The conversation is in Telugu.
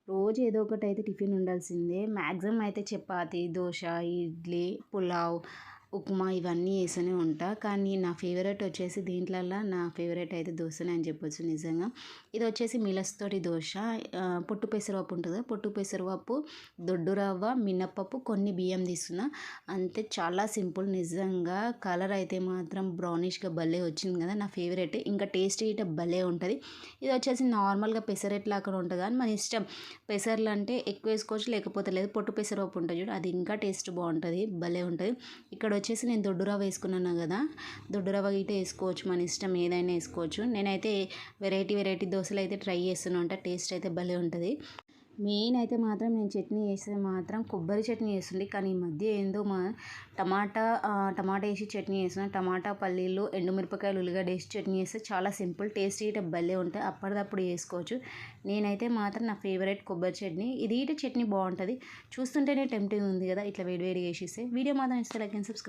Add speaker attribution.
Speaker 1: రోజు ఏదో ఒకటైతే టిఫిన్ ఉండాల్సిందే. మాక్సిమం అయితే చపాతీ, దోస, ఇడ్లీ, పులావ్, ఉప్మా ఇవన్నీ చేస్తూనే ఉంటా. కానీ నా ఫేవరెట్ వచ్చేసి దీంట్లల్లా నా ఫేవరెట్ అయితే దోసనే అని చెప్పొచ్చు నిజంగా. ఇది వచ్చేసి మిల్లెట్స్ తోటి దోస. పొట్టు పెసరపప్పు ఉంటుంది కదా, పొట్టు పెసరపప్పు, దొడ్డు రవ్వ, మినప్పప్పు, కొన్ని బియ్యం తీసుకున్నా. అంతే, చాలా సింపుల్ నిజంగా. కలర్ అయితే మాత్రం బ్రౌనిష్గా భలే వచ్చింది కదా, నా ఫేవరెట్. ఇంకా టేస్ట్ గిట్ట భలే ఉంటుంది. ఇది వచ్చేసి నార్మల్గా పెసరట్లాగా ఉంటుంది కానీ మన ఇష్టం. పెసర్లు అంటే ఎక్కువ వేసుకోవచ్చు, లేకపోతే లేదు. పొట్టు పెసరపప్పు ఉంటుంది చూడు, అది ఇంకా టేస్ట్ బాగుంటుంది, భలే ఉంటుంది. ఇక్కడ వచ్చేసి నేను దొడ్డు రవ్వ వేసుకున్నాను కదా, దొడ్డు రవ్వ గిట్ట వేసుకోవచ్చు, మన ఇష్టం ఏదైనా వేసుకోవచ్చు. నేనైతే వెరైటీ వెరైటీ దోశలు అయితే ట్రై చేస్తూనే ఉంటా, టేస్ట్ అయితే భలే ఉంటుంది. మెయిన్ అయితే మాత్రం నేను చట్నీ చేసేది మాత్రం కొబ్బరి చట్నీ చేస్తుండే. కానీ ఈ మధ్య ఏందో టమాటా వేసి చట్నీ చేస్తున్నా. టమాటా, పల్లీలు, ఎండుమిరపకాయలు, ఉల్లిగడ్డ వేసి చట్నీ చేస్తే చాలా సింపుల్, టేస్ట్ గిట్ట భలే ఉంటుంది. అప్పటిదప్పుడు చేసుకోవచ్చు. నేనైతే మాత్రం నా ఫేవరెట్ కొబ్బరి చట్నీ. ఇది చట్నీ బాగుంటుంది. చూస్తుంటేనే టెంప్టింగ్ ఉంది కదా ఇట్లా వేడివేడి చేసేస్తే. వీడియో మాత్రం ఇస్తే లైక్ అండ్ సబ్స్క్రైబ్.